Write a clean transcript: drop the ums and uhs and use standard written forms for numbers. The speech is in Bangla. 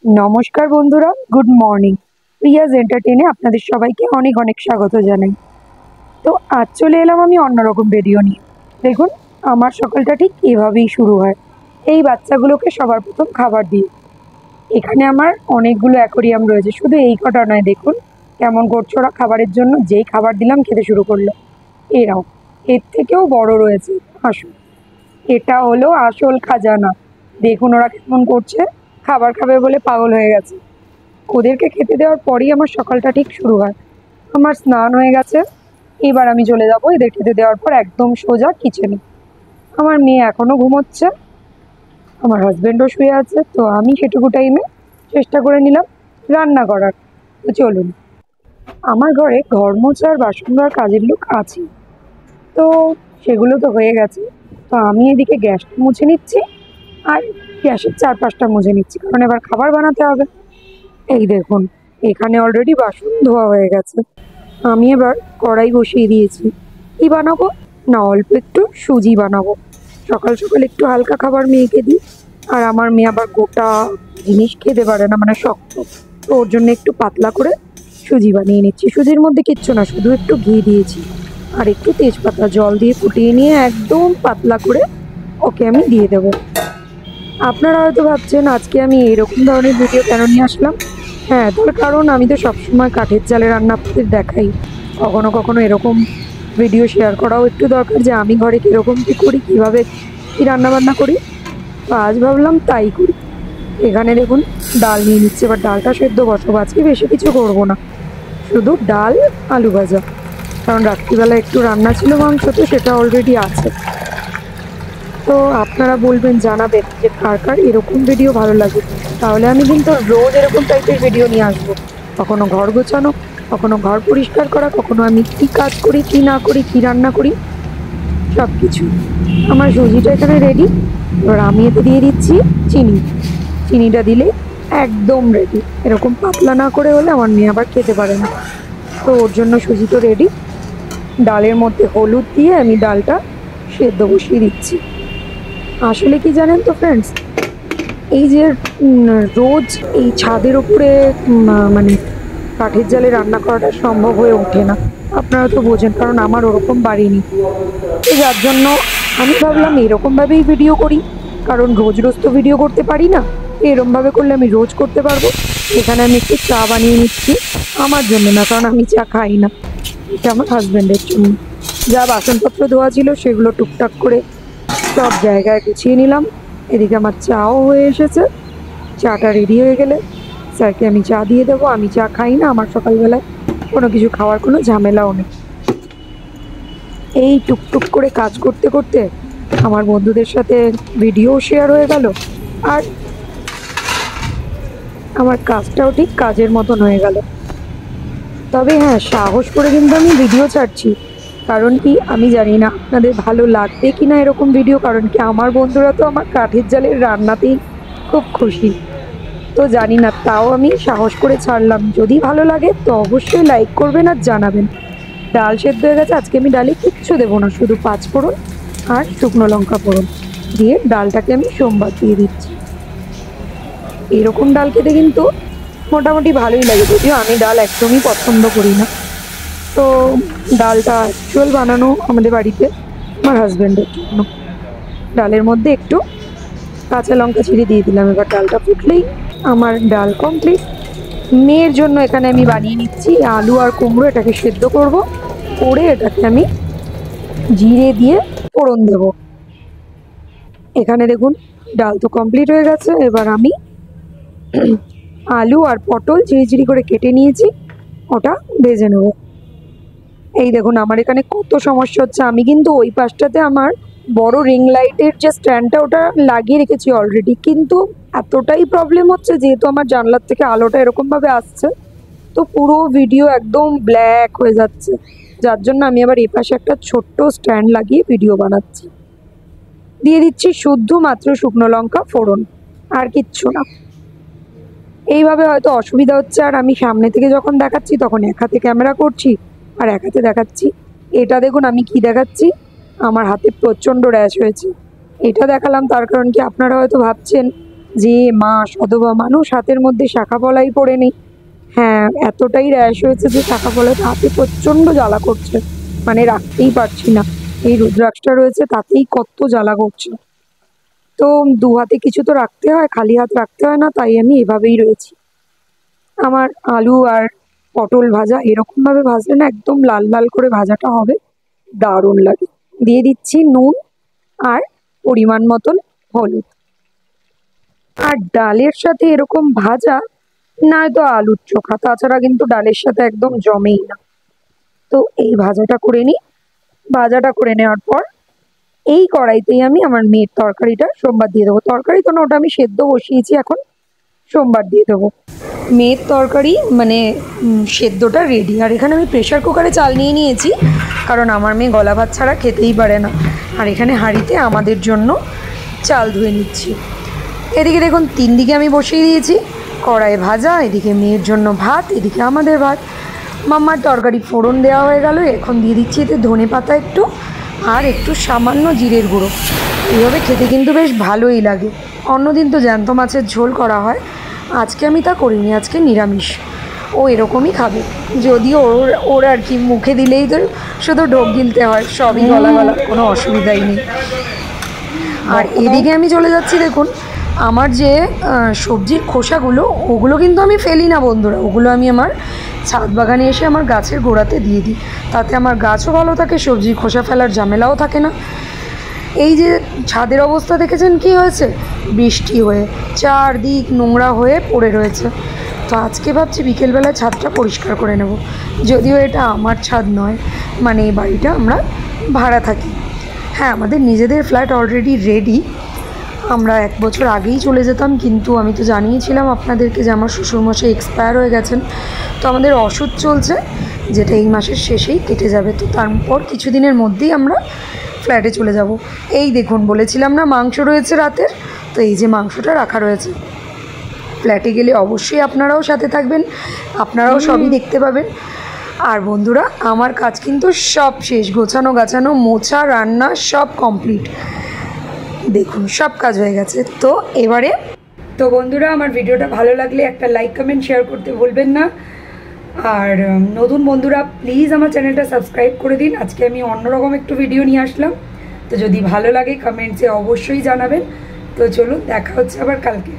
নমস্কার বন্ধুরা, গুড মর্নিং। প্রিয়াজ এন্টারটেইনে আপনাদের সবাইকে অনেক অনেক স্বাগত জানাই। তো আজ চলে এলাম আমি অন্যরকম ভিডিও নিয়ে। দেখুন, আমার সকালটা ঠিক এভাবেই শুরু হয়, এই বাচ্চাগুলোকে সবার প্রথম খাবার দিই। এখানে আমার অনেকগুলো অ্যাকোরিয়াম রয়েছে, শুধু এই কটা নয়। দেখুন কেমন করছে ওরা খাবারের জন্য। যেই খাবার দিলাম খেতে শুরু করলো। এরাও এর থেকেও বড় রয়েছে। আসুন, এটা হলো আসল খাজানা। দেখুন ওরা কেমন করছে, খাবার খাবে বলে পাগল হয়ে গেছে। ওদেরকে খেতে দেওয়ার পরেই আমার সকালটা ঠিক শুরু হয়। আমার স্নান হয়ে গেছে, এবার আমি চলে যাবো এদের খেতে দেওয়ার পর একদম সোজা কিচেনে। আমার মেয়ে এখনও ঘুমোচ্ছে, আমার হাজব্যান্ডও শুয়ে আছে, তো আমি সেটুকু টাইমে চেষ্টা করে নিলাম রান্না করার। তো চলুন, আমার ঘরে ঘর মোছার বাসন ধোয়ার কাজের লোক আছে, তো সেগুলো তো হয়ে গেছে। তো আমি এদিকে গ্যাসটা মুছে নিচ্ছি আর গ্যাসের চারপাশটা মুছে নিচ্ছি, কারণ এবার খাবার বানাতে হবে। এই দেখুন, এখানে অলরেডি বাসন ধোয়া হয়ে গেছে। আমি এবার কড়াই বসিয়ে দিয়েছি। কি বানাবো? না, অল্প একটু সুজি বানাবো। সকাল সকাল একটু হালকা খাবার মেয়েকে দিই, আর আমার মেয়ে আবার গোটা জিনিস খেতে পারে না, মানে শক্ত। তো ওর জন্য একটু পাতলা করে সুজি বানিয়ে নিচ্ছি। সুজির মধ্যে কিচ্ছু না, শুধু একটু ঘি দিয়েছি আর একটু তেজপাতা, জল দিয়ে ফুটিয়ে নিয়ে একদম পাতলা করে ওকে আমি দিয়ে দেবো। আপনারা হয়তো ভাবছেন আজকে আমি এরকম ধরনের ভিডিও কেন নিয়ে আসলাম। হ্যাঁ, তার কারণ আমি তো সবসময় কাঠের জালে রান্না আপনাদের দেখাই। কখনো কখনো এরকম ভিডিও শেয়ার করাও একটু দরকার, যে আমি ঘরে কীরকম কী করি, কীভাবে কী রান্নাবান্না করি। তো আজ ভাবলাম তাই করি। এখানে দেখুন ডাল নিয়ে নিচ্ছে, এবার ডালটা সেদ্ধ বসাবো। আজকে বেশি কিছু করবো না, শুধু ডাল, আলু ভাজা, কারণ রাত্রিবেলা একটু রান্না ছিল মাংস, তো সেটা অলরেডি আছে। তো আপনারা বলবেন, জানাবেন যে কার কার এরকম ভিডিও ভালো লাগে, তাহলে আমি কিন্তু রোজ এরকম টাইপের ভিডিও নিয়ে আসবো। কখনো ঘর গোছানো, কখনো ঘর পরিষ্কার করা, কখনো আমি কী কাজ করি, কী না করি, কী রান্না করি, সব কিছু। আমার সুজিটা এখানে রেডি। এবার আমি এতে দিয়ে দিচ্ছি চিনি। চিনিটা দিলে একদম রেডি। এরকম পাতলা না করে হলে আমার মেয়ে আবার খেতে পারে না, তো ওর জন্য সুজি তো রেডি। ডালের মধ্যে হলুদ দিয়ে আমি ডালটা সেদ্ধ বসিয়ে দিচ্ছি। আসলে কি জানেন তো ফ্রেন্ডস, এই যে রোজ এই ছাদের উপরে মানে কাঠের জালে রান্না করাটা সম্ভব হয়ে ওঠে না। আপনারা তো বোঝেন, কারণ আমার ওরকম বাড়ি নেই। তো যার জন্য আমি ভাবলাম এরকমভাবেই ভিডিও করি, কারণ রোজ রোজ তো ভিডিও করতে পারি না। এরকমভাবে করলে আমি রোজ করতে পারবো। এখানে আমি একটু চা বানিয়ে নিচ্ছি, আমার জন্য না, কারণ আমি চা খাই না। এটা আমার হাজব্যান্ডের জন্য। যা বাসনপত্র ধোয়া ছিল সেগুলো টুকটাক করে সব জায়গায় গুছিয়ে নিলাম। এদিকে আমার চাও হয়ে এসেছে। চাটা রেডি হয়ে গেলে স্যারকে আমি চা দিয়ে দেবো। আমি চা খাই না, আমার সকালবেলায় কোনো কিছু খাওয়ার কোনো ঝামেলাও নেই। এই টুকটুক করে কাজ করতে করতে আমার বন্ধুদের সাথে ভিডিও শেয়ার হয়ে গেল, আর আমার কাজটাও ঠিক কাজের মতন হয়ে গেল। তবে হ্যাঁ, সাহস করে কিন্তু আমি ভিডিও ছাড়ছি, কারণ কি আমি জানি না আপনাদের ভালো লাগবে কি না এরকম ভিডিও। কারণ কি আমার বন্ধুরা তো আমার কাঠের জালের রান্নাতেই খুব খুশি, তো জানি না, তাও আমি সাহস করে ছাড়লাম। যদি ভালো লাগে তো অবশ্যই লাইক করবেন আর জানাবেন। ডাল সেদ্ধ হয়ে গেছে। আজকে আমি ডালে কিচ্ছু দেবো না, শুধু 5 ফোড়ন আর শুকনো লঙ্কা ফোড়ন দিয়ে ডালটাকে আমি সোমবার দিয়ে দিচ্ছি। এরকম ডাল খেতে কিন্তু মোটামুটি ভালোই লাগে, যদিও আমি ডাল একদমই পছন্দ করি না। তো ডালটা অ্যাকচুয়াল বানানো আমাদের বাড়িতে আমার হাজব্যান্ডের জন্য। ডালের মধ্যে একটু কাঁচা লঙ্কা ছিঁড়ে দিয়ে দিলাম। এবার ডালটা ফুটলেই আমার ডাল কমপ্লিট। মেয়ের জন্য এখানে আমি বানিয়ে নিচ্ছি আলু আর কুমড়ো, এটাকে সেদ্ধ করব, করে এটাকে আমি জিরে দিয়ে ফোড়ন দেব। এখানে দেখুন ডাল তো কমপ্লিট হয়ে গেছে। এবার আমি আলু আর পটল ঝিরিঝিরি করে কেটে নিয়েছি, ওটা ভেজে নেব। এই দেখুন আমার এখানে কত সমস্যা হচ্ছে। আমি কিন্তু ওই পাশটাতে আমার বড় রিং লাইটের যে স্ট্যান্ডটা, ওটা লাগিয়ে রেখেছি অলরেডি, কিন্তু এতটাই প্রবলেম হচ্ছে, যেহেতু আমার জানলার থেকে আলোটা এরকমভাবে আসছে, তো পুরো ভিডিও একদম ব্ল্যাক হয়ে যাচ্ছে। যার জন্য আমি আবার এই পাশে একটা ছোট্ট স্ট্যান্ড লাগিয়ে ভিডিও বানাচ্ছি। দিয়ে দিচ্ছি শুদ্ধ মাত্র শুকনো লঙ্কা ফোড়ন, আর কিচ্ছু না। এইভাবে হয়তো অসুবিধা হচ্ছে, আর আমি সামনে থেকে যখন দেখাচ্ছি তখন এক হাতে ক্যামেরা করছি আর এক হাতে দেখাচ্ছি। এটা দেখুন আমি কি দেখাচ্ছি, আমার হাতে প্রচণ্ড র্যাশ হয়েছে। এটা দেখালাম তার কারণ কি, আপনারা হয়তো ভাবছেন যে মাস অথবা মানুষ হাতের মধ্যে শাখা পলাই পরে নেই। হ্যাঁ, এতটাই র্যাশ হয়েছে যে শাখা পলাটা হাতে প্রচণ্ড জ্বালা করছে, মানে রাখতেই পারছি না। এই রুদ্রাক্ষটা রয়েছে তাতেই কত জ্বালা করছে। তো দু হাতে কিছু তো রাখতে হয়, খালি হাত রাখতে হয় না, তাই আমি এভাবেই রয়েছি। আমার আলু আর পটল ভাজা এরকমভাবে ভাজলে না একদম লাল লাল করে ভাজাটা হবে, দারুণ লাগে। দিয়ে দিচ্ছি নুন আর পরিমাণ মতন হলুদ। আর ডালের সাথে এরকম ভাজা, নয়তো আলুর চোখা, তাছাড়া কিন্তু ডালের সাথে একদম জমেই না। তো এই ভাজাটা করে নিই। ভাজাটা করে নেওয়ার পর এই কড়াইতেই আমি আমার মেয়ের তরকারিটা সোমবার দিয়ে দেবো। তরকারি তো না, ওটা আমি সেদ্ধ বসিয়েছি, এখন সোমবার দিয়ে দেবো। মেয়ের তরকারি মানে সেদ্ধটা রেডি। আর এখানে আমি প্রেশার কুকারে চাল নিয়ে নিয়েছি, কারণ আমার মেয়ে গলা ভাত ছাড়া খেতেই পারে না। আর এখানে হাঁড়িতে আমাদের জন্য চাল ধুয়ে নিচ্ছি। এদিকে দেখুন 3 দিকে আমি বসিয়ে দিয়েছি কড়াই ভাজা, এদিকে মেয়ের জন্য ভাত, এদিকে আমাদের ভাত। মাম্মার তরকারি ফোড়ন দেওয়া হয়ে গেল, এখন দিয়ে দিচ্ছি এতে ধনে পাতা একটু আর একটু সামান্য জিরের গুঁড়ো। এইভাবে খেতে কিন্তু বেশ ভালোই লাগে। অন্যদিন তো জ্যান্ত মাছের ঝোল করা হয়, আজকে আমি তা করিনি, আজকে নিরামিষ। ও এরকমই খাবে, যদিও ওর আর কি মুখে দিলেই তো শুধু ঢোক গিলতে হয়, সবই গলা কোনো অসুবিধাই নেই। আর এদিকে আমি চলে যাচ্ছি, দেখুন আমার যে সবজির খোসাগুলো, ওগুলো কিন্তু আমি ফেলি না বন্ধুরা, ওগুলো আমি আমার ছাদ বাগানে এসে আমার গাছের গোড়াতে দিয়ে দিই। তাতে আমার গাছও ভালো থাকে, সবজির খোসা ফেলার ঝামেলাও থাকে না। এই যে ছাদের অবস্থা দেখেছেন কি হয়েছে, বৃষ্টি হয়ে চারদিক নোংরা হয়ে পড়ে রয়েছে। তো আজকে ভাবছি বিকেলবেলায় ছাদটা পরিষ্কার করে নেব। যদিও এটা আমার ছাদ নয়, মানে এই বাড়িটা আমরা ভাড়া থাকি। হ্যাঁ, আমাদের নিজেদের ফ্ল্যাট অলরেডি রেডি, আমরা 1 বছর আগেই চলে যেতাম, কিন্তু আমি তো জানিয়েছিলাম আপনাদেরকে যে আমার শ্বশুরমশাই এক্সপায়ার হয়ে গেছেন। তো আমাদের ওষুধ চলছে, যেটা এই মাসের শেষেই কেটে যাবে। তো তারপর কিছুদিনের মধ্যেই আমরা ফ্ল্যাটে চলে যাব। এই দেখুন, বলেছিলাম না মাংস রয়েছে রাতের, তো এই যে মাংসটা রাখা রয়েছে। ফ্ল্যাটে গেলে অবশ্যই আপনারাও সাথে থাকবেন, আপনারাও সবই দেখতে পাবেন। আর বন্ধুরা, আমার কাজ কিন্তু সব শেষ, গোছানো গাছানো মোছা রান্না সব কমপ্লিট। দেখুন সব কাজ হয়ে গেছে। তো এবারে তো বন্ধুরা, আমার ভিডিওটা ভালো লাগলে একটা লাইক কমেন্ট শেয়ার করতে ভুলবেন না। আর নতুন বন্ধুরা প্লিজ আমার চ্যানেলটা সাবস্ক্রাইব করে দিন। আজকে আমি অন্যরকম একটু ভিডিও নিয়ে আসলাম, তো যদি ভালো লাগে কমেন্টসে অবশ্যই জানাবেন। তো চলুন, দেখা হচ্ছে আবার কালকে।